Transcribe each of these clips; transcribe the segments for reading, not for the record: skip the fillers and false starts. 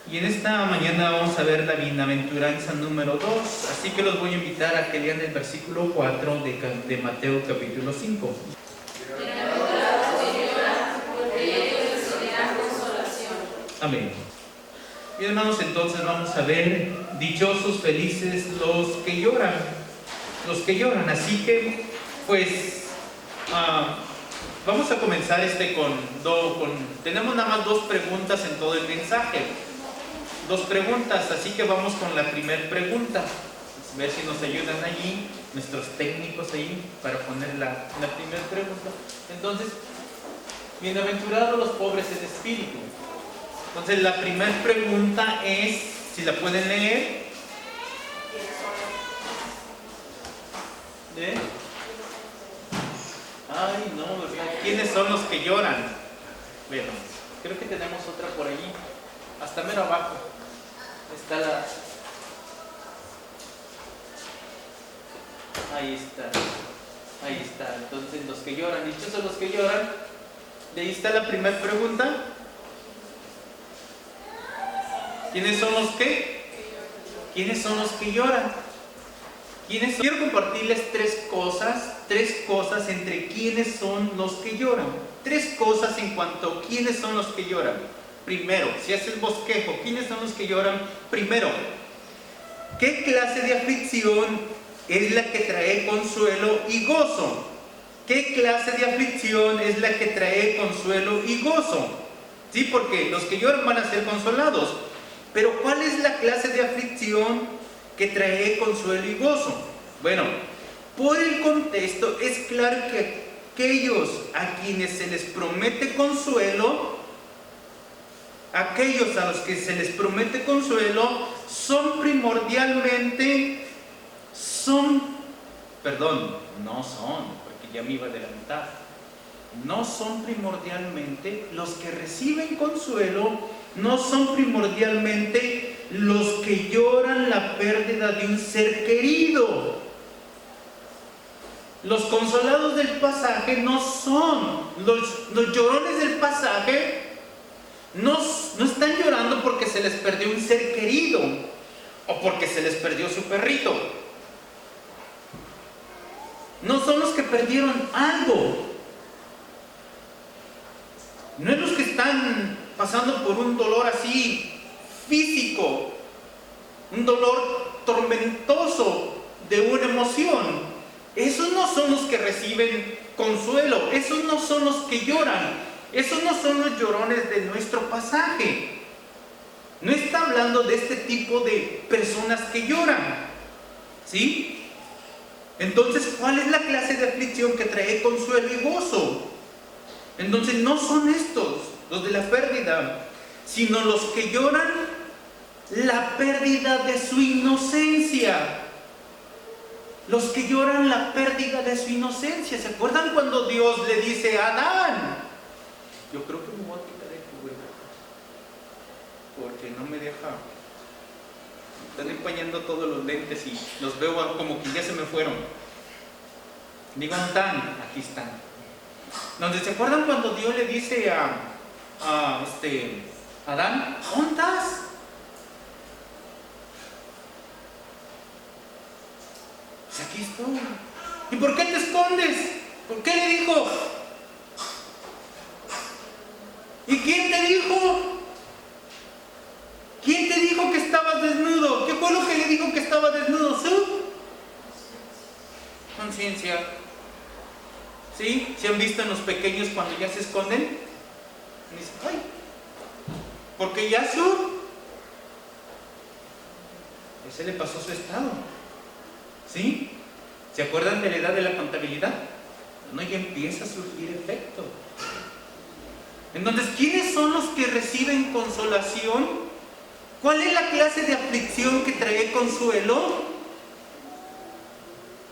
Y en esta mañana vamos a ver la bienaventuranza número 2, así que los voy a invitar a que lean el versículo 4 de Mateo capítulo 5. Amén. Bien, hermanos, entonces vamos a ver, dichosos, felices los que lloran, así que pues vamos a comenzar tenemos nada más 2 preguntas en todo el mensaje. 2 preguntas, así que vamos con la primera pregunta. A ver si nos ayudan allí, nuestros técnicos ahí, para poner la primera pregunta. Entonces, bienaventurados los pobres en espíritu. Entonces, la primera pregunta es, si la pueden leer. Ay, no, ¿verdad? ¿Quiénes son los que lloran? Bueno, creo que tenemos otra por allí, hasta mero abajo. Está ahí está, entonces los que lloran, dichosos los que lloran. De ahí está la primera pregunta. ¿Quiénes son los que? ¿Quiénes son los que lloran? Quiero compartirles 3 cosas entre quiénes son los que lloran. 3 cosas en cuanto a quiénes son los que lloran. Primero, si haces bosquejo, ¿quiénes son los que lloran? Primero, ¿qué clase de aflicción es la que trae consuelo y gozo? ¿Qué clase de aflicción es la que trae consuelo y gozo? Sí, porque los que lloran van a ser consolados. Pero ¿cuál es la clase de aflicción que trae consuelo y gozo? Bueno, por el contexto es claro que aquellos a quienes se les promete consuelo, aquellos a los que se les promete consuelo son primordialmente, porque ya me iba a adelantar, no son primordialmente los que reciben consuelo, no son primordialmente los que lloran la pérdida de un ser querido. Los consolados del pasaje no son, los llorones del pasaje no están llorando porque se les perdió un ser querido o porque se les perdió su perrito. No son los que perdieron algo. No es los que están pasando por un dolor así físico, un dolor tormentoso de una emoción. Esos no son los que reciben consuelo, esos no son los que lloran, esos no son los llorones de nuestro pasaje. No está hablando de este tipo de personas que lloran, ¿sí? Entonces, ¿cuál es la clase de aflicción que trae consuelo y gozo? Entonces, no son estos, los de la pérdida, sino los que lloran la pérdida de su inocencia. Los que lloran la pérdida de su inocencia. ¿Se acuerdan cuando Dios le dice a Adán? Yo creo que me voy a quitar esto, güey, porque no me deja. Están empañando todos los lentes y los veo como que ya se me fueron. Digo, ¿dónde están? Aquí están. Donde se acuerdan cuando Dios le dice a Adán, ¿dónde estás? Pues aquí estoy. ¿Y por qué te escondes? ¿Por qué le dijo? ¿Y quién te dijo? ¿Quién te dijo que estabas desnudo? ¿Qué fue lo que le dijo que estaba desnudo? ¿Su conciencia? ¿Sí? ¿Se han visto en los pequeños cuando ya se esconden? Y dicen, ¡ay! Porque ya ese le pasó su estado. ¿Sí? ¿Se acuerdan de la edad de la contabilidad? No, ya empieza a surgir efecto. Entonces, ¿quiénes son los que reciben consolación? ¿Cuál es la clase de aflicción que trae consuelo?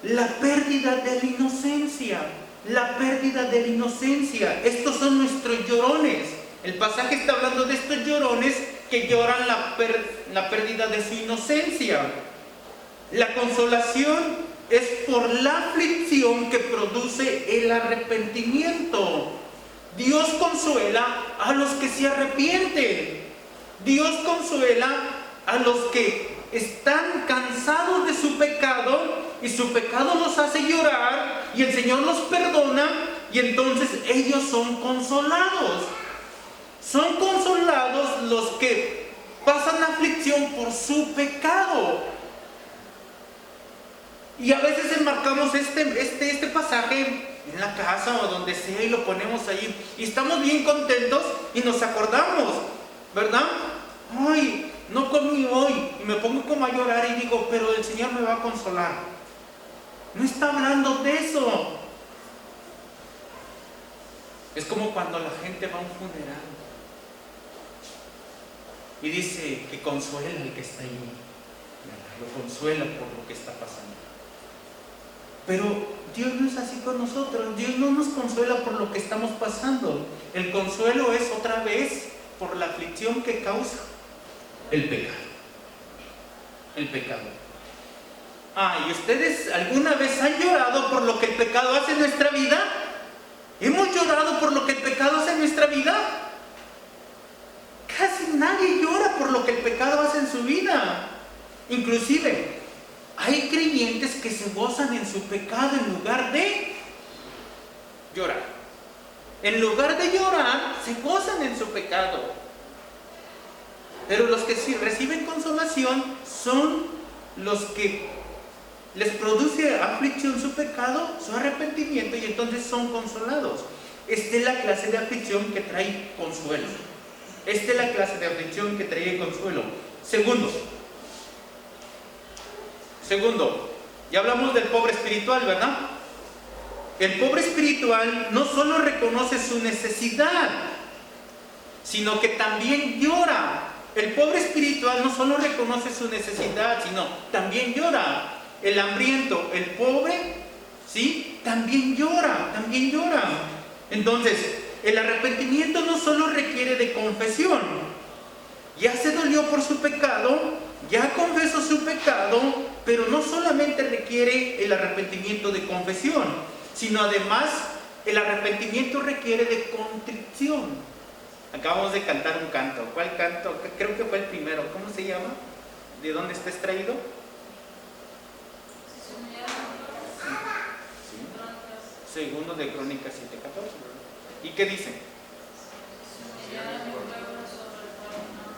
La pérdida de la inocencia. La pérdida de la inocencia. Estos son nuestros llorones. El pasaje está hablando de estos llorones que lloran la pérdida de su inocencia. La consolación es por la aflicción que produce el arrepentimiento. Dios consuela a los que se arrepienten. Dios consuela a los que están cansados de su pecado y su pecado los hace llorar y el Señor los perdona y entonces ellos son consolados. Son consolados los que pasan aflicción por su pecado. Y a veces enmarcamos este pasaje en la casa o donde sea y lo ponemos ahí y estamos bien contentos y nos acordamos, ¿verdad? Ay, no comí hoy y me pongo como a llorar y digo, pero el Señor me va a consolar. No está hablando de eso. Es como cuando la gente va a un funeral y dice que consuela al que está ahí, lo consuela por lo que está pasando. Pero Dios no es así con nosotros. Dios no nos consuela por lo que estamos pasando. El consuelo es otra vez por la aflicción que causa el pecado. El pecado. ¿Y ustedes alguna vez han llorado por lo que el pecado hace en nuestra vida? ¿Hemos llorado por lo que el pecado hace en nuestra vida? Casi nadie llora por lo que el pecado hace en su vida. Inclusive, hay creyentes que se gozan en su pecado en lugar de llorar. En lugar de llorar, se gozan en su pecado. Pero los que sí reciben consolación son los que les produce aflicción su pecado, su arrepentimiento, y entonces son consolados. Esta es la clase de aflicción que trae consuelo. Esta es la clase de aflicción que trae consuelo. Segundo, ya hablamos del pobre espiritual, ¿verdad? El pobre espiritual no solo reconoce su necesidad, sino que también llora. El pobre espiritual no solo reconoce su necesidad, sino también llora. El hambriento, el pobre, ¿sí? También llora. Entonces, el arrepentimiento no solo requiere de confesión. Ya se dolió por su pecado, ya confesó su pecado, pero no solamente requiere el arrepentimiento de confesión, sino además el arrepentimiento requiere de contrición. Acabamos de cantar un canto. ¿Cuál canto? Creo que fue el primero. ¿Cómo se llama? ¿De dónde está extraído? Sí. Segundo de Crónicas 7:14. ¿Y qué dice?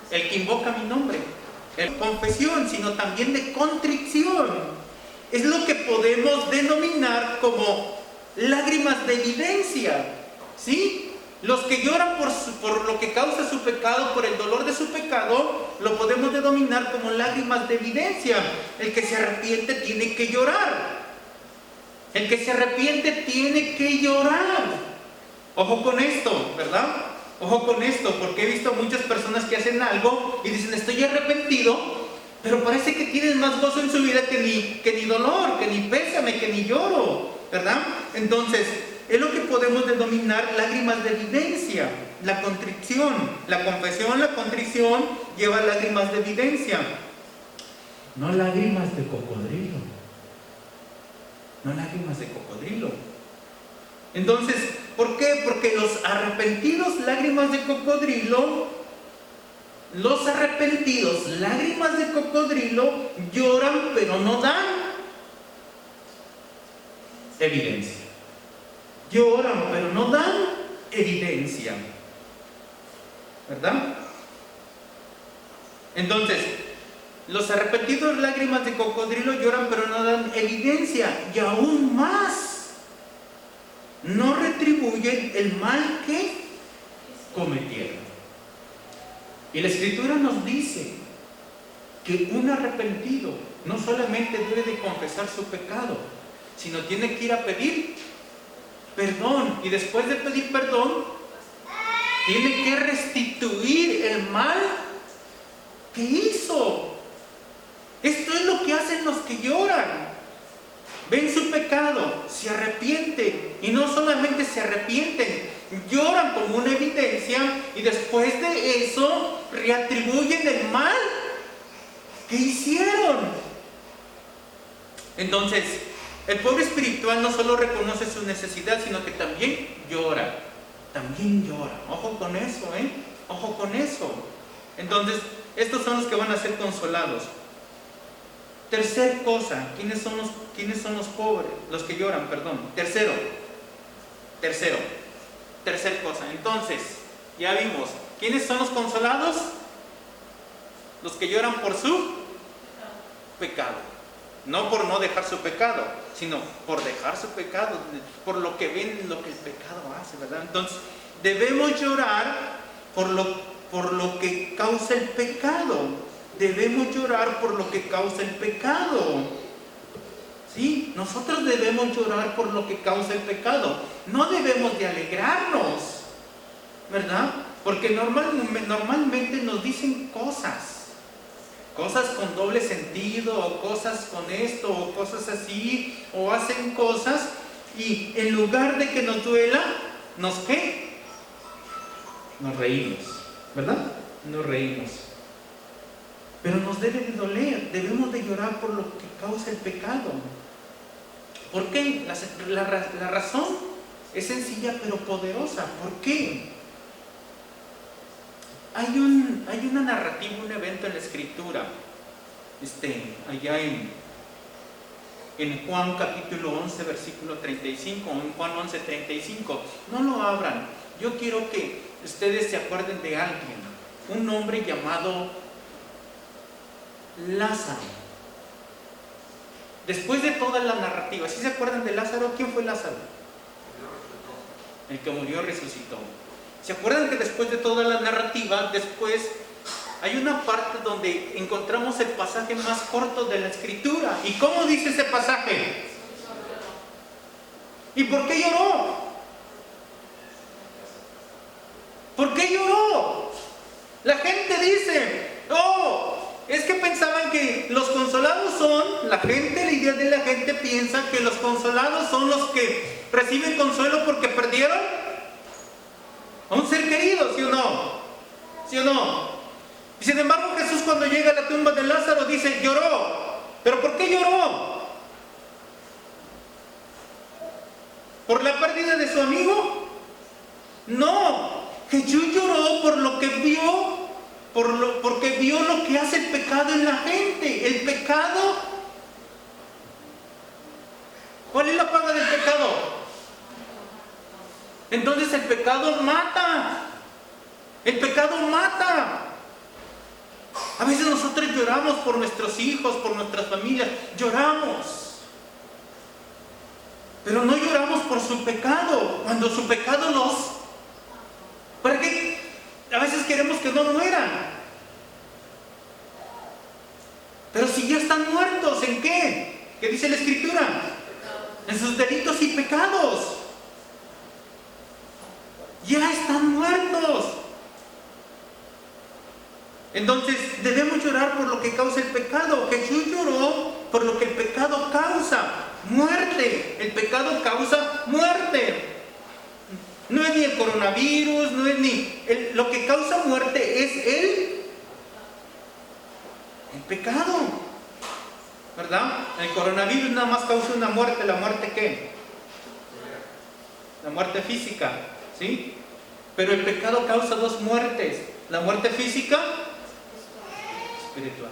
El que invoca mi nombre. El confesión, sino también de contrición. Es lo que podemos denominar como lágrimas de evidencia. ¿Sí? Los que lloran por lo que causa su pecado, por el dolor de su pecado, lo podemos denominar como lágrimas de evidencia. El que se arrepiente tiene que llorar. El que se arrepiente tiene que llorar. Ojo con esto, ¿verdad? Ojo con esto, porque he visto muchas personas que hacen algo y dicen, estoy arrepentido, pero parece que tienen más gozo en su vida que ni dolor, que ni pésame, que ni lloro, ¿verdad? Entonces, es lo que podemos denominar lágrimas de evidencia, la contrición, la confesión, la contrición lleva lágrimas de evidencia, no lágrimas de cocodrilo, no lágrimas de cocodrilo. Entonces, ¿por qué? Porque los arrepentidos, lágrimas de cocodrilo, lloran pero no dan evidencia. Lloran pero no dan evidencia. ¿Verdad? Entonces, los arrepentidos, lágrimas de cocodrilo, lloran pero no dan evidencia. Y aún más, no retribuyen el mal que cometieron. Y la Escritura nos dice que un arrepentido no solamente debe de confesar su pecado, sino tiene que ir a pedir perdón, y después de pedir perdón tiene que restituir el mal que hizo. Esto es lo que hacen los que lloran. Ven su pecado, se arrepienten, y no solamente se arrepienten, lloran como una evidencia, y después de eso reatribuyen el mal que hicieron. Entonces, el pobre espiritual no solo reconoce su necesidad, sino que también llora. Ojo con eso, Ojo con eso. Entonces, estos son los que van a ser consolados. Tercer cosa, ¿quiénes son los pobres? Los que lloran, perdón. Tercer cosa. Entonces, ya vimos, ¿quiénes son los consolados? Los que lloran por su pecado. No por no dejar su pecado, sino por dejar su pecado, por lo que ven, lo que el pecado hace, ¿verdad? Entonces, debemos llorar por lo que causa el pecado. Debemos llorar por lo que causa el pecado. ¿Sí? Nosotros debemos llorar por lo que causa el pecado. No debemos de alegrarnos, ¿verdad? Porque normalmente nos dicen cosas con doble sentido, o cosas con esto, o cosas así, o hacen cosas, y en lugar de que nos duela, ¿qué? Nos reímos, ¿verdad? Nos reímos. Pero nos debe de doler, debemos de llorar por lo que causa el pecado. ¿Por qué? La razón es sencilla pero poderosa. ¿Por qué? Hay una narrativa, un evento en la Escritura, allá en Juan capítulo 11, versículo 35, en Juan 11, 35. No lo abran. Yo quiero que ustedes se acuerden de alguien, un hombre llamado Lázaro. Después de toda la narrativa, ¿sí se acuerdan de Lázaro? ¿Quién fue Lázaro? El que murió resucitó. ¿Se acuerdan que después de toda la narrativa, después hay una parte donde encontramos el pasaje más corto de la Escritura? ¿Y cómo dice ese pasaje? ¿Y por qué lloró? ¿Por qué lloró? La gente dice, es que pensaban que los consolados son, la idea de la gente piensa que los consolados son los que reciben consuelo porque perdieron a un ser querido, ¿sí o no? ¿Sí o no? Y sin embargo Jesús, cuando llega a la tumba de Lázaro, dice, lloró. ¿Pero por qué lloró? ¿Por la pérdida de su amigo? No, Jesús lloró por lo que vio, porque vio lo que hace el pecado en la gente. El pecado, ¿cuál es la paga del pecado? Entonces el pecado mata. El pecado mata. A veces nosotros lloramos por nuestros hijos, por nuestras familias. Lloramos. Pero no lloramos por su pecado. Cuando su pecado ¿para qué? A veces queremos que no mueran. Pero si ya están muertos, ¿en qué? ¿Qué dice la Escritura? En sus delitos y pecados. Ya están muertos. Entonces debemos llorar por lo que causa el pecado. Jesús lloró por lo que el pecado causa: muerte. El pecado causa muerte. No es ni el coronavirus, no es ni lo que causa muerte, es el pecado, ¿verdad? El coronavirus nada más causa una muerte. ¿La muerte qué? La muerte física, ¿sí? Pero el pecado causa dos muertes: la muerte física, espiritual.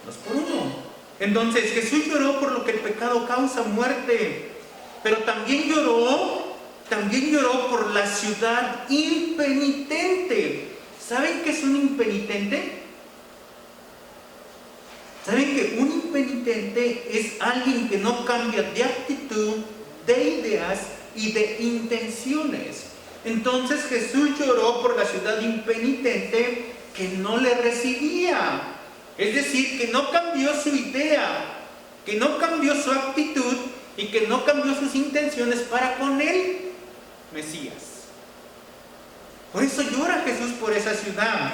Dos por uno. Entonces Jesús lloró por lo que el pecado causa: muerte. Pero también lloró por la ciudad impenitente. ¿Saben qué es un impenitente? ¿Saben que un impenitente es alguien que no cambia de actitud, de ideas y de intenciones? Entonces Jesús lloró por la ciudad impenitente que no le recibía. Es decir, que no cambió su idea, que no cambió su actitud y que no cambió sus intenciones para con el Mesías. Por eso llora Jesús por esa ciudad.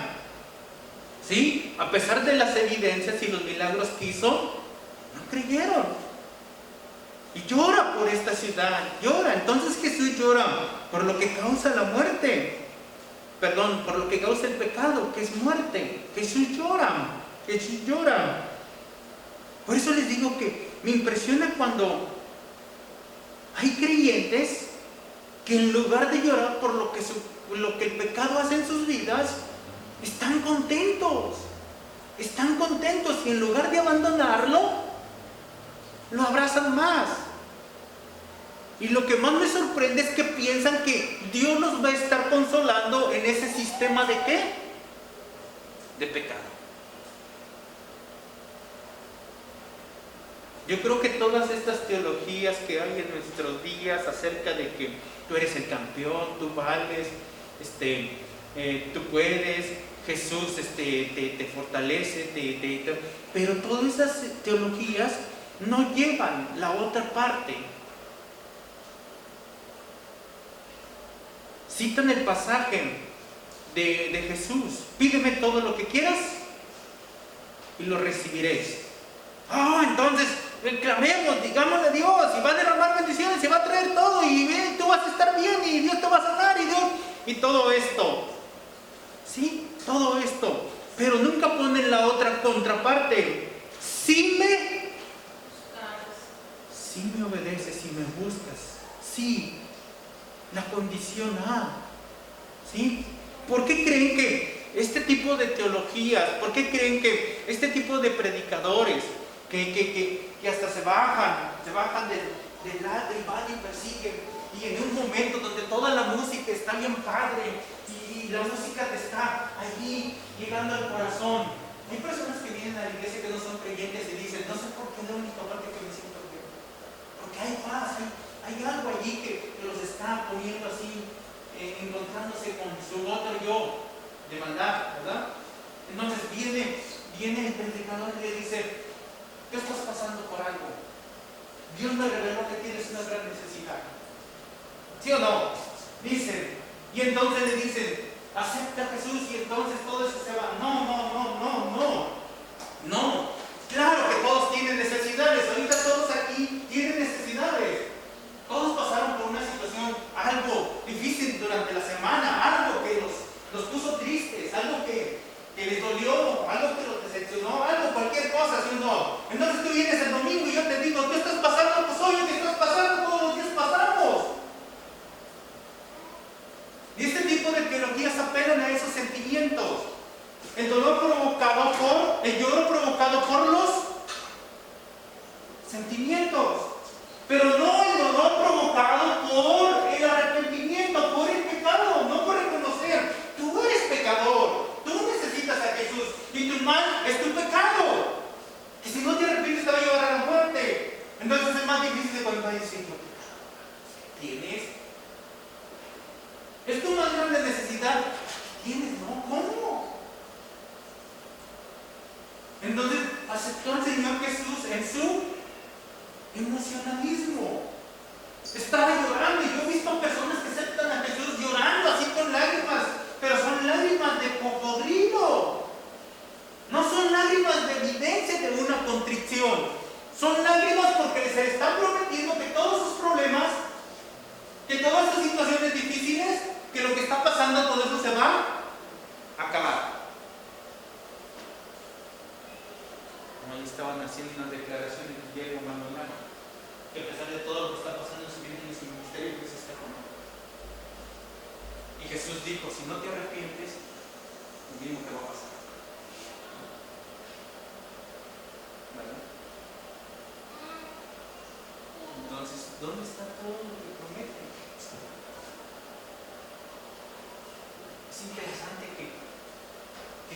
¿Sí? A pesar de las evidencias y los milagros que hizo, no creyeron. Y llora por esta ciudad, llora. Entonces Jesús llora por lo que causa la muerte. Perdón, por lo que causa el pecado, que es muerte. Jesús llora. Jesús llora. Por eso les digo que me impresiona cuando hay creyentes que en lugar de llorar por lo que el pecado hace en sus vidas, contentos. Están contentos y en lugar de abandonarlo, lo abrazan más. Y lo que más me sorprende es que piensan que Dios nos va a estar consolando en ese sistema de ¿qué? De pecado. Yo creo que todas estas teologías que hay en nuestros días acerca de que tú eres el campeón, tú vales, tú puedes, Jesús te fortalece, pero todas esas teologías no llevan la otra parte. Citan el pasaje de Jesús: pídeme todo lo que quieras y lo recibiréis. Entonces clamemos, digámosle a Dios, y va a derramar bendiciones, y va a traer todo, y tú vas a estar bien, y Dios te va a sanar, y todo esto. Sí, todo esto, pero nunca ponen la otra contraparte. Si me obedeces, si me buscas, sí, la condición A. ¿Sí? ¿Por qué creen que este tipo de teologías, por qué creen que este tipo de predicadores que hasta se bajan del valle y persiguen, y en un momento donde toda la música está bien padre y la música te está allí llegando al corazón? Hay personas que vienen a la iglesia que no son creyentes y dicen: no sé por qué es la única parte que me siento bien, porque hay paz, hay algo allí que los está poniendo así, encontrándose con su otro yo de maldad, ¿verdad? Entonces viene el predicador y le dice: ¿qué estás pasando por algo? Dios me reveló que tienes una gran necesidad. ¿Sí o no? Dicen, y entonces le dicen: acepta a Jesús y entonces todo eso se va. No. Claro que todos tienen necesidades. Ahorita todos aquí tienen necesidades. Todos pasaron por una situación, algo difícil durante la semana, algo que los puso tristes, algo que les dolió, algo que los decepcionó, algo, cualquier cosa, ¿sí o no? Entonces tú vienes el domingo y yo te digo: ¿qué estás pasando? Pues oye, ¿qué estás pasando? Todos los días pasamos. Y este tipo de teologías apelan a esos sentimientos. El lloro provocado por los sentimientos, pero no el dolor provocado por el arrepentimiento, por el pecado, no por reconocer: tú eres pecador, tú necesitas a Jesús y tu mal es tu pecado, que si no te arrepientes te va a llevar a la muerte. Entonces es más difícil de cuando hay decir: ¿tienes? ¿Es tu más grande necesidad? ¿Tienes? No, ¿cómo? Entonces aceptó al Señor Jesús en su emocionalismo. Estaba llorando, y yo he visto personas que aceptan a Jesús llorando así con lágrimas, pero son lágrimas de cocodrilo. No son lágrimas de evidencia de una contrición. Son lágrimas porque se le están prometiendo que todos sus problemas, que todas sus situaciones difíciles, que lo que está pasando, todo eso se va a acabar. Ahí estaban haciendo unas declaraciones de Diego Manuel, que a pesar de todo lo que está pasando en su vida y en su ministerio, Dios está con él. Y Jesús dijo: si no te arrepientes, lo mismo te va a pasar. ¿Verdad? Entonces, ¿dónde está todo lo que promete? Es interesante que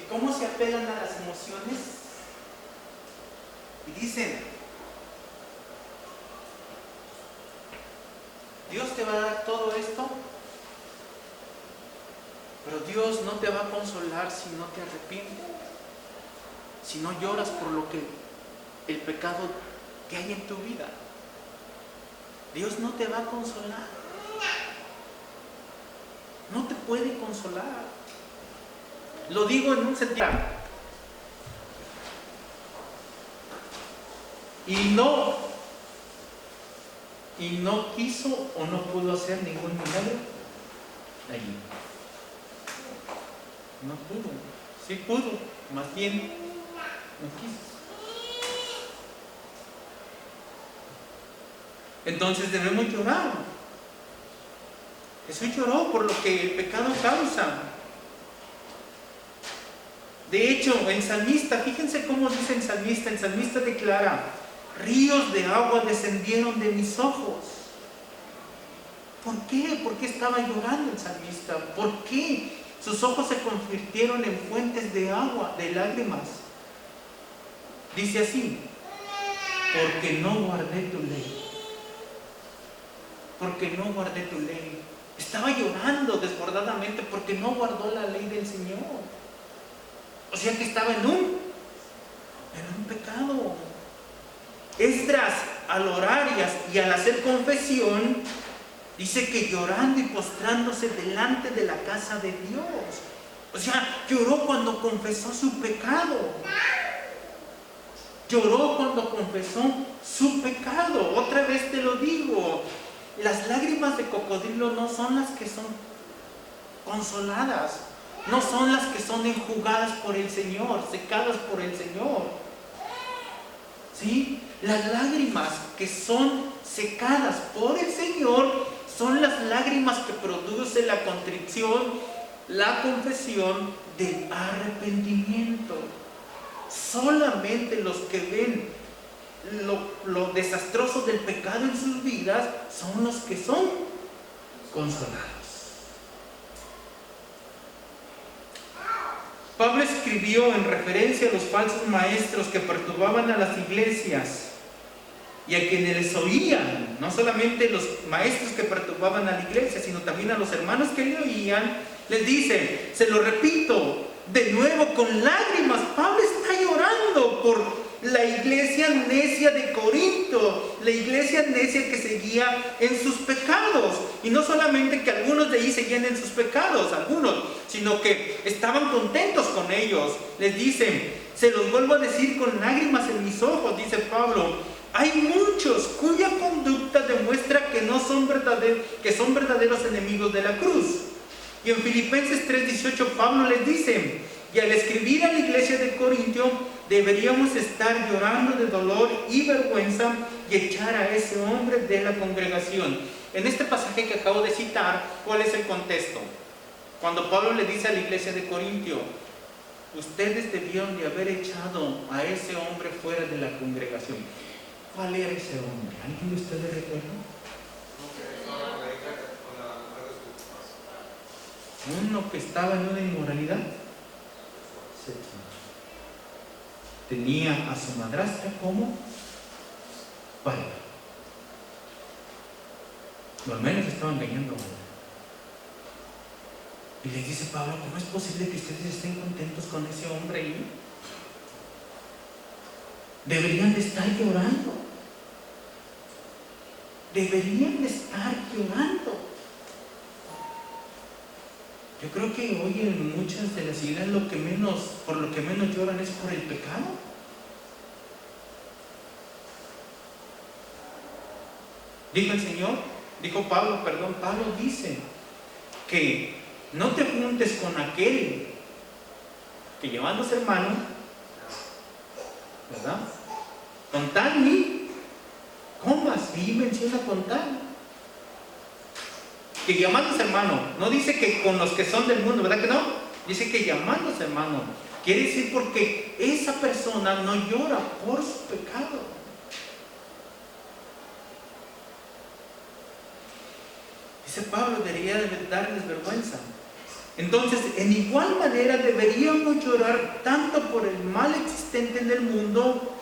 cómo se apelan a las emociones. Y dicen: Dios te va a dar todo esto, pero Dios no te va a consolar si no te arrepientes, si no lloras por lo que el pecado que hay en tu vida. Dios no te va a consolar, no te puede consolar. Lo digo en un sentido. Y no quiso o no pudo hacer ningún milagro allí. No pudo. Sí pudo, más bien no quiso. Entonces debemos llorar. Jesús lloró por lo que el pecado causa. De hecho, el salmista, fíjense cómo dice el salmista declara: ríos de agua descendieron de mis ojos. ¿Por qué? ¿Por qué estaba llorando el salmista? ¿Por qué sus ojos se convirtieron en fuentes de agua, de lágrimas? Dice así: porque no guardé tu ley. Porque no guardé tu ley. Estaba llorando desbordadamente porque no guardó la ley del Señor. O sea que estaba en un pecado. Esdras, al orar y al hacer confesión, dice que llorando y postrándose delante de la casa de Dios. O sea, lloró cuando confesó su pecado. Lloró cuando confesó su pecado. Otra vez te lo digo, las lágrimas de cocodrilo no son las que son consoladas, no son las que son enjugadas por el Señor, secadas por el Señor. ¿Sí? Las lágrimas que son secadas por el Señor son las lágrimas que produce la contrición, la confesión del arrepentimiento. Solamente los que ven lo desastroso del pecado en sus vidas son los que son consolados. Pablo escribió en referencia a los falsos maestros que perturbaban a las iglesias y a quienes les oían, no solamente los maestros que perturbaban a la iglesia, sino también a los hermanos que le oían. Les dice, se lo repito de nuevo con lágrimas, Pablo está llorando por la iglesia necia de Corinto, la iglesia necia que seguía en sus pecados. Y no solamente que algunos de ahí seguían en sus pecados, algunos, sino que estaban contentos con ellos. Les dicen, se los vuelvo a decir con lágrimas en mis ojos, dice Pablo, hay muchos cuya conducta demuestra que son verdaderos enemigos de la cruz. Y en Filipenses 3:18 Pablo les dice, y al escribir a la iglesia de Corintio, deberíamos estar llorando de dolor y vergüenza y echar a ese hombre de la congregación. En este pasaje que acabo de citar, ¿cuál es el contexto? Cuando Pablo le dice a la iglesia de Corintio, ustedes debieron de haber echado a ese hombre fuera de la congregación. ¿Cuál era ese hombre? ¿Alguien de ustedes recuerda? Uno que estaba en una inmoralidad sexual. Tenía a su madrastra como pareja. O al menos estaban engañando a ella. Y les dice Pablo, ¿cómo es posible que ustedes estén contentos con ese hombre ahí? Deberían de estar llorando. Deberían de estar llorando. Yo creo que hoy en muchas de las iglesias por lo que menos lloran es por el pecado. Pablo dice que no te juntes con aquel que llamándose hermano, ¿verdad? Con tal ni comas, y menciona con tal. Que llamándose hermano, no dice que con los que son del mundo, ¿verdad que no? Dice que llamándose hermano. Quiere decir porque esa persona no llora por su pecado. Dice Pablo, debería darles vergüenza. Entonces, en igual manera deberíamos llorar tanto por el mal existente en el mundo.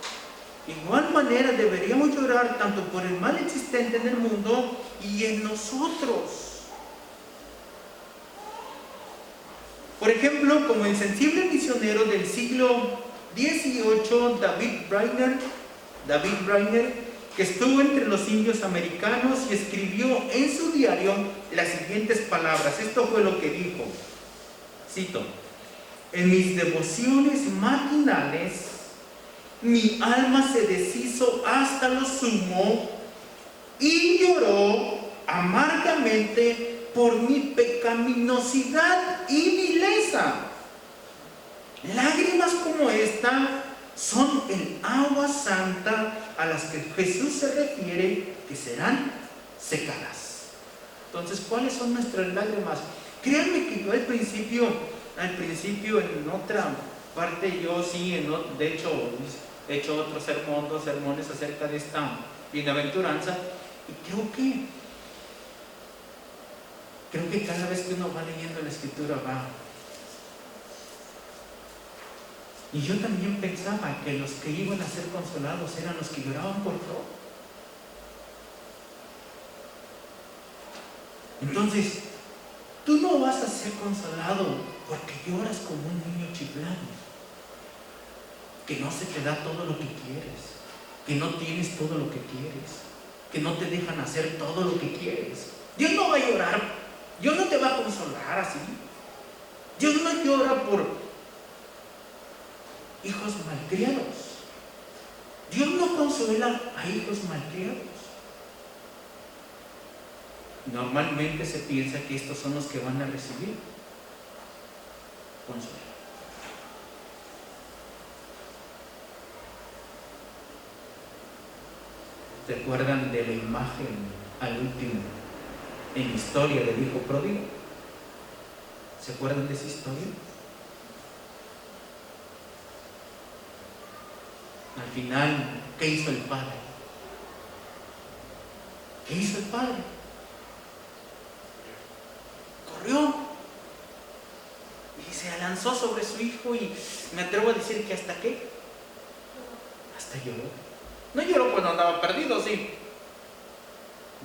Igual manera deberíamos llorar tanto por el mal existente en el mundo y en nosotros. Por ejemplo, como el sensible misionero del siglo XVIII, David Brainerd, que estuvo entre los indios americanos y escribió en su diario las siguientes palabras. Esto fue lo que dijo. Cito: en mis devociones matinales, mi alma se deshizo hasta lo sumo y lloró amargamente por mi pecaminosidad y vileza. Lágrimas como esta son el agua santa a las que Jesús se refiere que serán secadas. Entonces, ¿cuáles son nuestras lágrimas? Créanme que yo al principio Aparte yo sí, de hecho, he hecho otro sermón, 2 sermones acerca de esta bienaventuranza, y creo que cada vez que uno va leyendo la Escritura va. Y yo también pensaba que los que iban a ser consolados eran los que lloraban por todo. Entonces, tú no vas a ser consolado porque lloras como un niño chiflado, que no se te da todo lo que quieres, que no tienes todo lo que quieres, que no te dejan hacer todo lo que quieres. Dios no va a llorar, Dios no te va a consolar así. Dios no llora por hijos malcriados. Dios no consuela a hijos malcriados. Normalmente se piensa que estos son los que van a recibir consuelo. ¿Se acuerdan de la imagen al último en historia del hijo pródigo? ¿Se acuerdan de esa historia? Al final, ¿qué hizo el padre? ¿Qué hizo el padre? Corrió y se lanzó sobre su hijo, y me atrevo a decir que hasta qué, hasta lloró. No lloró cuando andaba perdido, sí.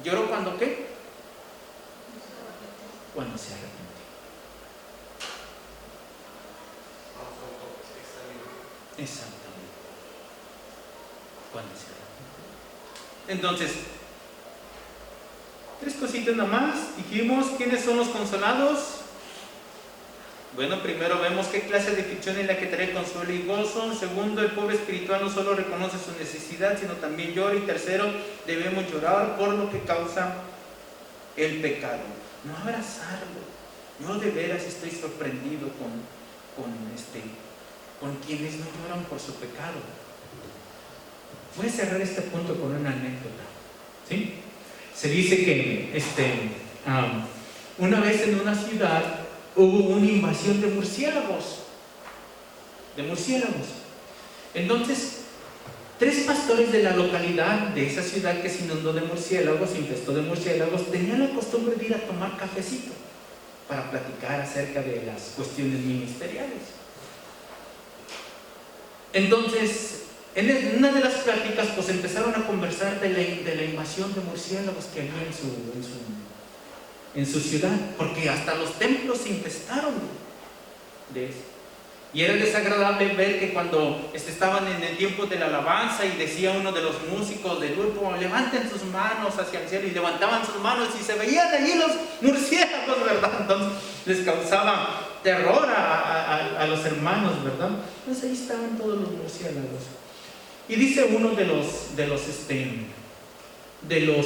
Lloró cuando qué, cuando se arrepintió. Exactamente, cuando se arrepintió. Entonces, 3 cositas nada más. Dijimos, ¿quiénes son los consolados? Bueno, primero vemos qué clase de aflicción es la que trae consuelo y gozo. Segundo, el pobre espiritual no solo reconoce su necesidad, sino también llora. Y tercero, debemos llorar por lo que causa el pecado. No abrazarlo. Yo de veras estoy sorprendido con quienes no lloran por su pecado. Voy a cerrar este punto con una anécdota, ¿sí? Se dice que una vez en una ciudad hubo una invasión de murciélagos. Entonces, 3 pastores de la localidad, de esa ciudad que se inundó de murciélagos, se infestó de murciélagos, tenían la costumbre de ir a tomar cafecito para platicar acerca de las cuestiones ministeriales. Entonces, en una de las pláticas, pues empezaron a conversar de la invasión de murciélagos que había en su ciudad, porque hasta los templos se infestaron de eso. Y era desagradable ver que cuando estaban en el tiempo de la alabanza y decía uno de los músicos del grupo, levanten sus manos hacia el cielo, y levantaban sus manos y se veían allí los murciélagos, ¿verdad? Entonces les causaba terror a los hermanos, ¿verdad? Entonces ahí estaban todos los murciélagos. Y dice uno de los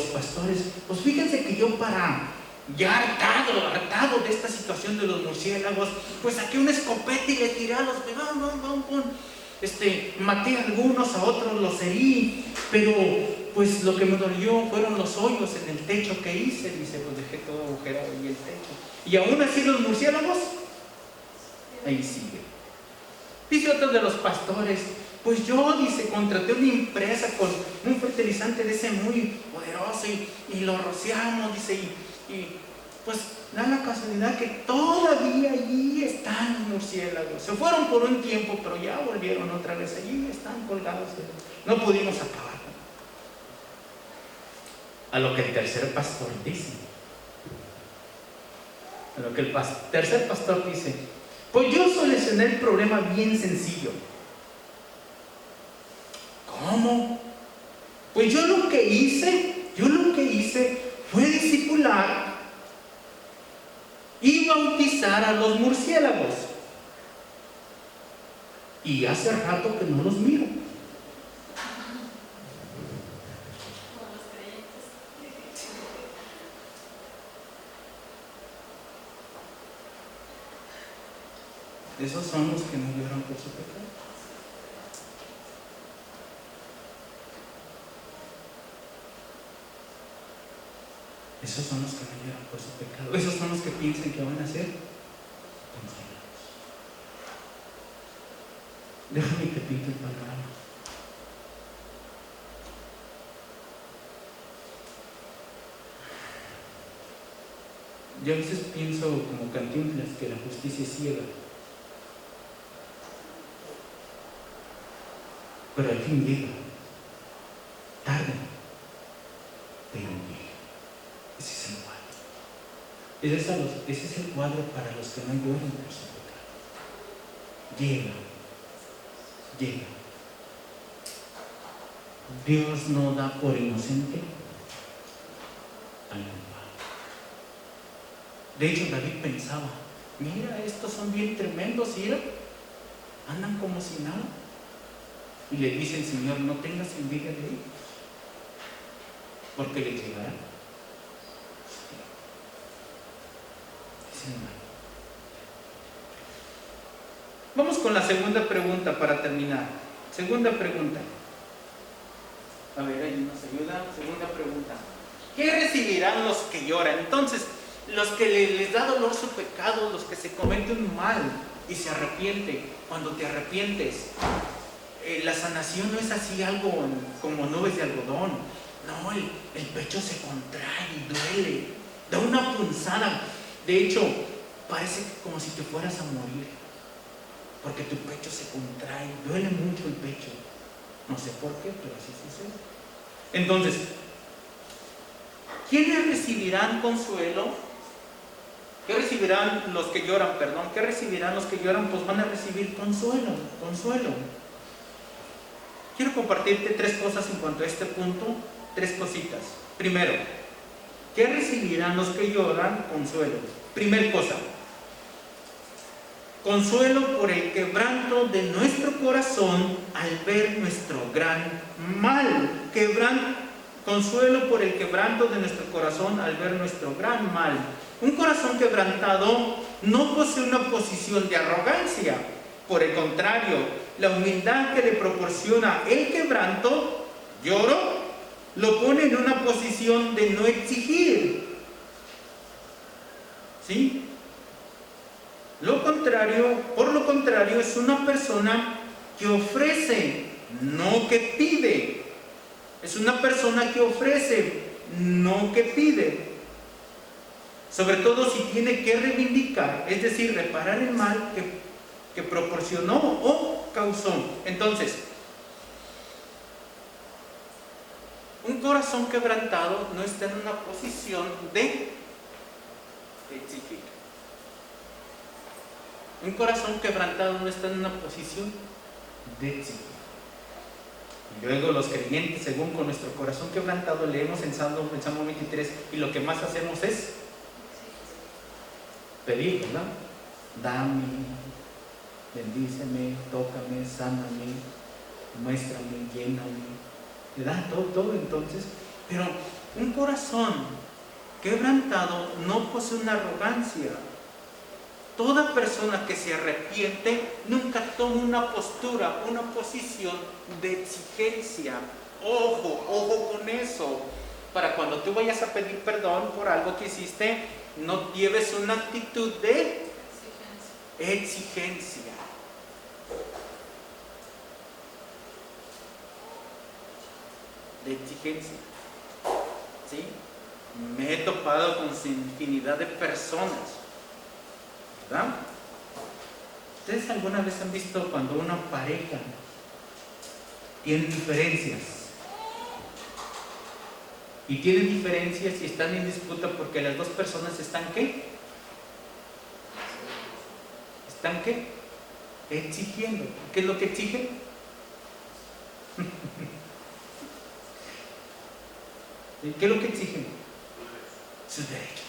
pastores, pues fíjense que yo ya hartado de esta situación de los murciélagos, pues saqué una escopeta y le tiré a los maté a algunos, a otros los herí, pero pues lo que me dolió fueron los hoyos en el techo que hice. Dice, pues dejé todo agujerado ahí el techo. Y aún así los murciélagos ahí siguen. Dice otro de los pastores, pues yo, dice, contraté una empresa con un fertilizante de ese muy poderoso y lo rociamos, dice, y pues da la casualidad que todavía allí están los murciélagos. Se fueron por un tiempo, pero ya volvieron otra vez allí, están colgados. No pudimos acabar. A lo que el tercer pastor dice. Tercer pastor dice, pues yo solucioné el problema bien sencillo. ¿Cómo? Pues yo lo que hice fue discipular y bautizar a los murciélagos. Y hace rato que no los miro. Esos son los que no lloran por su pecado. Esos son los que no lloran por su pecado. Esos son los que piensan que van a ser consolados. Déjame que pinte el panorama. Yo a veces pienso como Cantinflas que la justicia es ciega, pero al fin llega, tarde, pero llega. Ese es el cuadro. Ese es el cuadro para los que no lloran por su pecado. Llega. Dios no da por inocente al culpable. De hecho, David pensaba, mira, estos son bien tremendos, mira, andan como si nada. Y le dice el Señor, no tengas envidia de ellos, porque les llegará. Es el mal. Vamos con la segunda pregunta para terminar. Segunda pregunta. A ver, ahí nos ayuda. Segunda pregunta. ¿Qué recibirán los que lloran? Entonces, los que les da dolor su pecado, los que se cometen un mal y se arrepienten. Cuando te arrepientes, la sanación no es así algo como nubes de algodón. No, el pecho se contrae y duele, da una punzada. De hecho, parece como si te fueras a morir, porque tu pecho se contrae, duele mucho el pecho. No sé por qué, pero así sucede. Entonces, ¿quiénes recibirán consuelo? ¿Qué recibirán los que lloran? ¿Qué recibirán los que lloran? Pues van a recibir consuelo. Quiero compartirte tres cosas en cuanto a este punto, tres cositas. Primero, ¿qué recibirán los que lloran? Consuelo. Primer cosa, consuelo por el quebranto de nuestro corazón al ver nuestro gran mal. Consuelo por el quebranto de nuestro corazón al ver nuestro gran mal. Un corazón quebrantado no posee una posición de arrogancia. Por el contrario, la humildad que le proporciona el quebranto, lloro, lo pone en una posición de no exigir. ¿Sí? Por lo contrario, es una persona que ofrece, no que pide. Es una persona que ofrece, no que pide. Sobre todo si tiene que reivindicar, es decir, reparar el mal que proporcionó o causó. Entonces, un corazón quebrantado no está en una posición de exigir. Un corazón quebrantado no está en una posición de exigir. Y luego los creyentes, según con nuestro corazón quebrantado, leemos en Salmo 23, y lo que más hacemos es pedir, ¿verdad? Dame, bendíceme, tócame, sáname, muéstrame, lléname, ¿verdad? Todo entonces. Pero un corazón quebrantado no posee una arrogancia. Toda persona que se arrepiente nunca toma una postura, una posición de exigencia. Ojo con eso. Para cuando tú vayas a pedir perdón por algo que hiciste, no lleves una actitud de exigencia. ¿Sí? Me he topado con infinidad de personas, ¿verdad? ¿Ustedes alguna vez han visto cuando una pareja tiene diferencias? Y tienen diferencias y están en disputa porque las dos personas están ¿qué? ¿Están qué? Exigiendo. ¿Qué es lo que exigen? ¿Qué es lo que exigen? Sus derechos.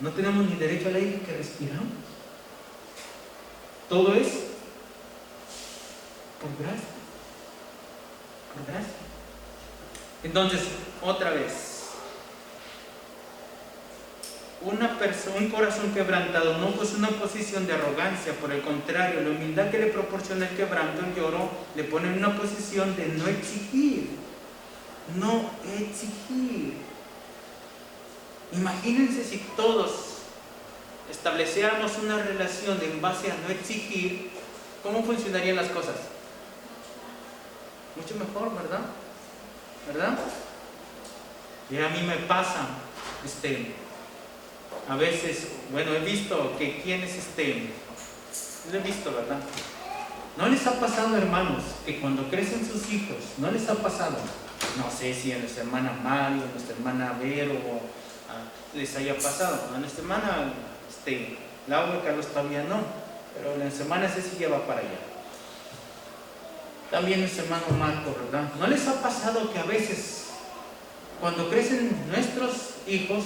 No tenemos ni derecho al aire que respiramos. Todo es por gracia. Por gracia. Entonces, otra vez, un corazón quebrantado no posee una posición de arrogancia. Por el contrario, la humildad que le proporciona el quebranto, el lloro, le pone en una posición de no exigir. No exigir. Imagínense si todos estableciéramos una relación en base a no exigir, ¿cómo funcionarían las cosas? Mucho mejor, ¿verdad? ¿Verdad? Y a mí me pasa, a veces, bueno, he visto que quienes, lo he visto, ¿verdad? ¿No les ha pasado, hermanos, que cuando crecen sus hijos, no les ha pasado, no sé si a nuestra hermana Mario, a nuestra hermana Vero, les haya pasado, a nuestra hermana Laura, Carlos todavía no, pero a nuestra hermana Ceci ya va para allá. También nuestro hermano Marco, ¿verdad? ¿No les ha pasado que a veces, cuando crecen nuestros hijos,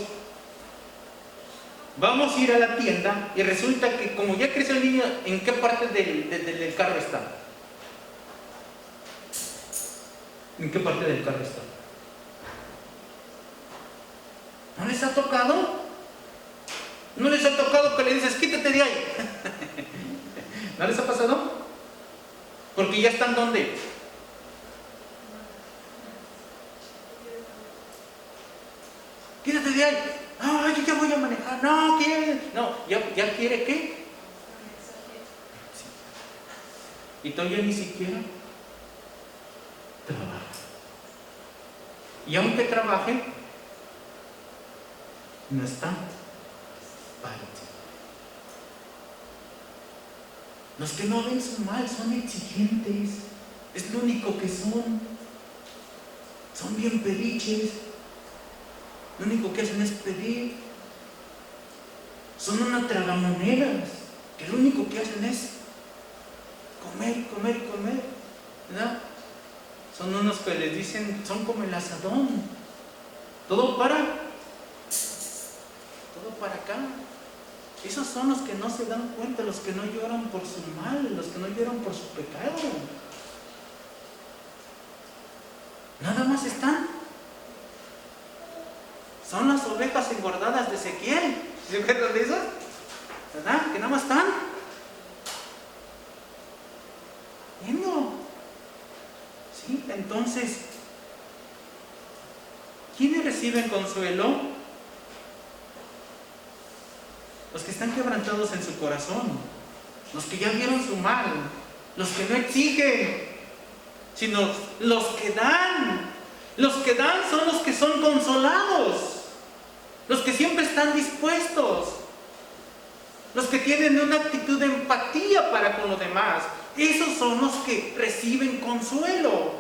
vamos a ir a la tienda y resulta que como ya creció el niño, ¿en qué parte del carro está? ¿En qué parte del carro está? ¿No les ha tocado? ¿No les ha tocado que le dices, quítate de ahí? ¿No les ha pasado? Porque ya están ¿dónde? Quítate de ahí. Ah, yo ya voy a manejar. No, ¿quiere? No, ¿ya quiere qué? Sí. Y todavía ni siquiera trabaja. Y aunque trabaje, no está para ti. Los que no ven su mal son exigentes. Es lo único que son. Son bien pediches. Lo único que hacen es pedir. Son unas tragamonedas que lo único que hacen es comer, comer, comer, ¿verdad? Son unos que les dicen, son como el asadón. Todo para acá. Esos son los que no se dan cuenta, los que no lloran por su mal, los que no lloran por su pecado. Nada más están. Son las ovejas engordadas de Ezequiel. ¿Se acuerdan de esas? ¿Verdad? Que nada más están viendo. ¿Sí? Entonces, ¿quiénes reciben consuelo? Los que están quebrantados en su corazón, los que ya vieron su mal, los que no exigen, sino los que dan. Los que dan son los que son consolados, los que siempre están dispuestos, los que tienen una actitud de empatía para con los demás. Esos son los que reciben consuelo.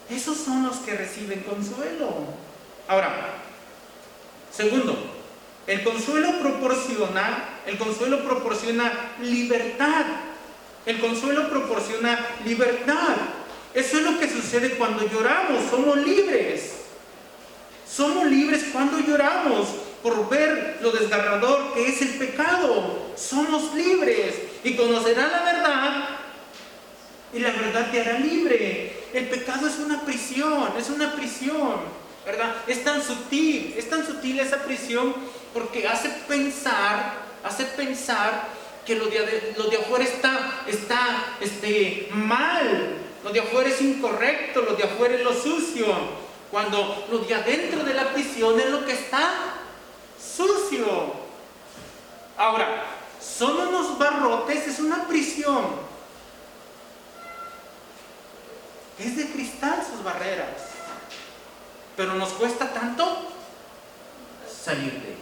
Esos son los que reciben consuelo. Ahora, segundo, el consuelo proporciona libertad. El consuelo proporciona libertad. Eso es lo que sucede cuando lloramos. Somos libres. Somos libres cuando lloramos por ver lo desgarrador que es el pecado. Somos libres y conocerán la verdad y la verdad te hará libre. El pecado es una prisión, ¿verdad? Es tan sutil esa prisión porque hace pensar que lo de afuera está mal, lo de afuera es incorrecto, lo de afuera es lo sucio, cuando lo de adentro de la prisión es lo que está sucio. Ahora, son unos barrotes, es una prisión, es de cristal sus barreras, pero nos cuesta tanto salir de ellas.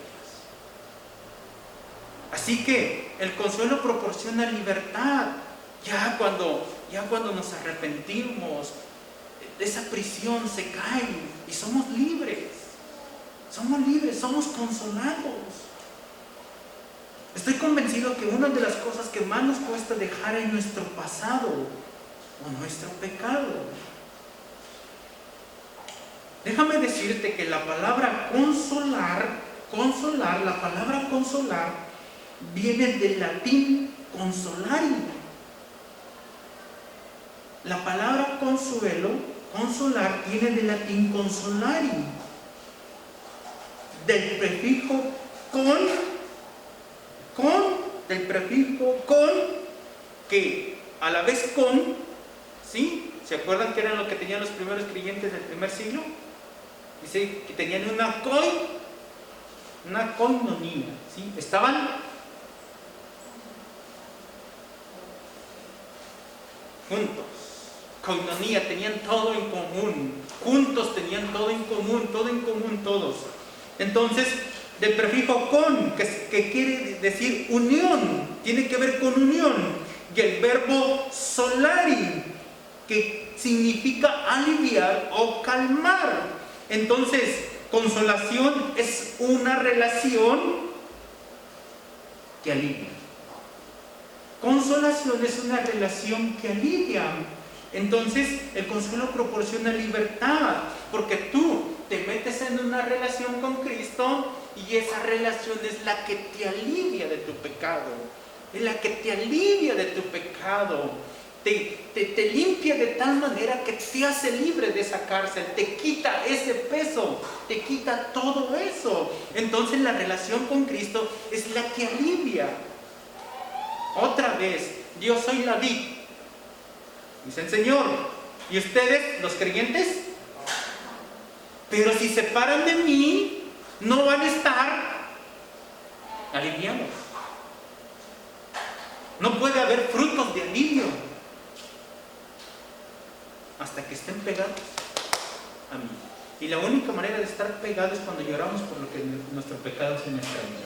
Así que el consuelo proporciona libertad. Ya cuando nos arrepentimos, esa prisión se cae y somos libres. Somos consolados. Estoy convencido que una de las cosas que más nos cuesta dejar es nuestro pasado o nuestro pecado. Déjame decirte que la palabra consolar, la palabra consolar viene del latín consolari. La palabra consolar viene del latín consolari, del prefijo con, que a la vez con, ¿sí? ¿Se acuerdan que eran lo que tenían los primeros creyentes del primer siglo? Dice que tenían una una coinonía, ¿sí? Estaban juntos, coinonía, tenían todo en común, juntos tenían todo en común, todos. Entonces, del prefijo con, que quiere decir unión, tiene que ver con unión, y el verbo solari, que significa aliviar o calmar. Entonces, consolación es una relación que alivia. Consolación es una relación que alivia. Entonces, el consuelo proporciona libertad, porque tú te metes en una relación con Cristo y esa relación es la que te alivia de tu pecado. Es la que te alivia de tu pecado. Te limpia de tal manera que te hace libre de esa cárcel, te quita ese peso, te quita todo eso. Entonces la relación con Cristo es la que alivia. Otra vez, yo soy la vid, dice el Señor, y ustedes, los creyentes, pero si se separan de mí, no van a estar aliviados. No puede haber frutos de alivio hasta que estén pegados a mí. Y la única manera de estar pegados es cuando lloramos por lo que nuestro pecado es en nuestra vida.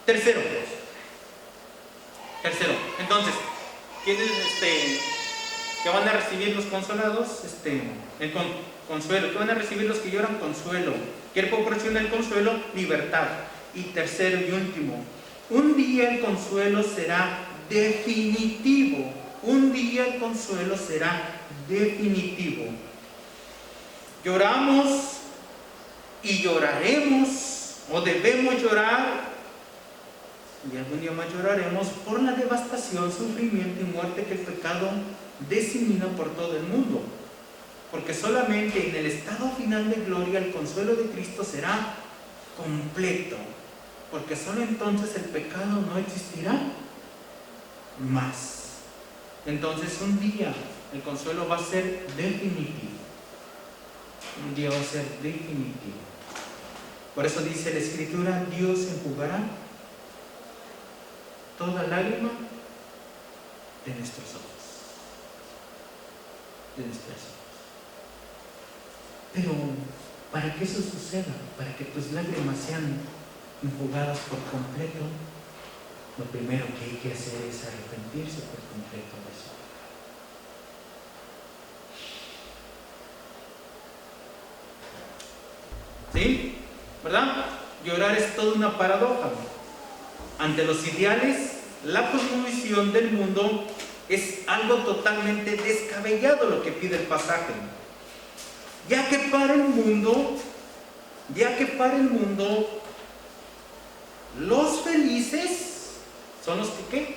Tercero, entonces, ¿quiénes que van a recibir los consolados? El consuelo. ¿Qué van a recibir los que lloran? Consuelo. ¿Qué proporciona el consuelo? Libertad. Y tercero y último, un día el consuelo será definitivo. Un día el consuelo será definitivo. Lloramos y lloraremos, o debemos llorar, y algún día más lloraremos por la devastación, sufrimiento y muerte que el pecado disemina por todo el mundo. Porque solamente en el estado final de gloria el consuelo de Cristo será completo. Porque solo entonces el pecado no existirá más. Entonces un día el consuelo va a ser definitivo. Un día va a ser definitivo. Por eso dice la Escritura, Dios enjugará toda lágrima de nuestros ojos. De nuestros ojos. Pero para que eso suceda, para que tus lágrimas sean enjugadas por completo, lo primero que hay que hacer es arrepentirse por completo de eso. ¿Sí? ¿Verdad? Llorar es toda una paradoja. Ante los ideales, la cosmovisión del mundo es algo totalmente descabellado lo que pide el pasaje. Ya que para el mundo, los felices son los que ¿qué?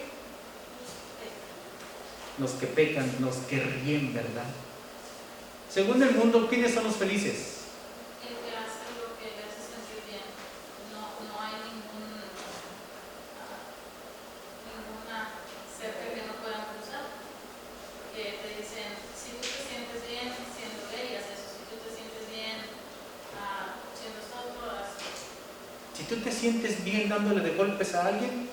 Los que pecan, los que ríen, ¿verdad? Según el mundo, ¿quiénes son los felices? El que hace lo que le hace sentir bien. No hay ninguna cerca que no puedan cruzar. Que te dicen, si tú te sientes bien siendo gay, haz eso. Si tú te sientes bien siendo esto, haz eso. Si tú te sientes bien dándole de golpes a alguien,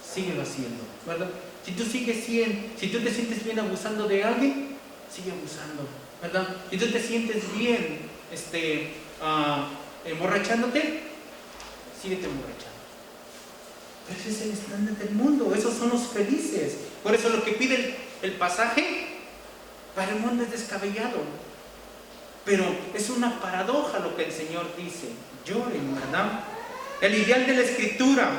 síguelo haciendo, ¿verdad? Si tú te sientes bien abusando de alguien, sigue abusando, ¿verdad? Si tú te sientes bien emborrachándote, síguete emborrachando. Pero ese es el estándar del mundo, esos son los felices. Por eso lo que pide el pasaje para el mundo es descabellado. Pero es una paradoja lo que el Señor dice. Lloren, ¿verdad? El ideal de la Escritura.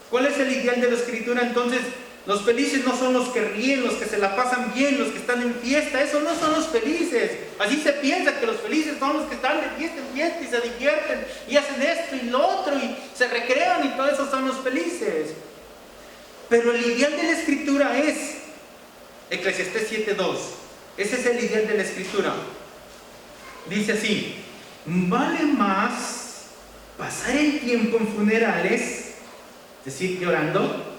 ¿Cuál es el ideal de la Escritura? Entonces, los felices no son los que ríen, los que se la pasan bien, los que están en fiesta. Esos no son los felices. Así se piensa que los felices son los que están de fiesta en fiesta y se divierten y hacen esto y lo otro y se recrean y todo eso son los felices. Pero el ideal de la Escritura es Eclesiastés 7:2. Ese es el ideal de la Escritura. Dice así: vale más pasar el tiempo en funerales, es decir, llorando.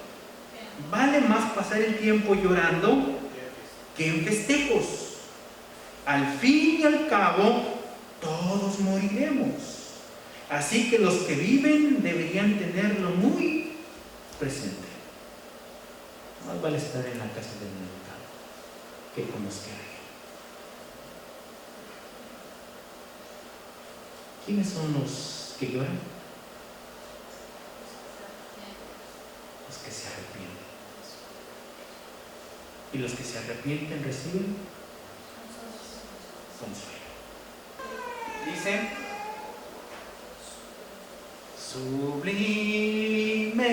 Vale más pasar el tiempo llorando que en festejos. Al fin y al cabo, todos moriremos. Así que los que viven deberían tenerlo muy presente. Más vale estar en la casa del mercado que con los que hay. ¿Quiénes son los que lloran? Los que se arrepienten. Y los que se arrepienten reciben consuelo. Dice: sublime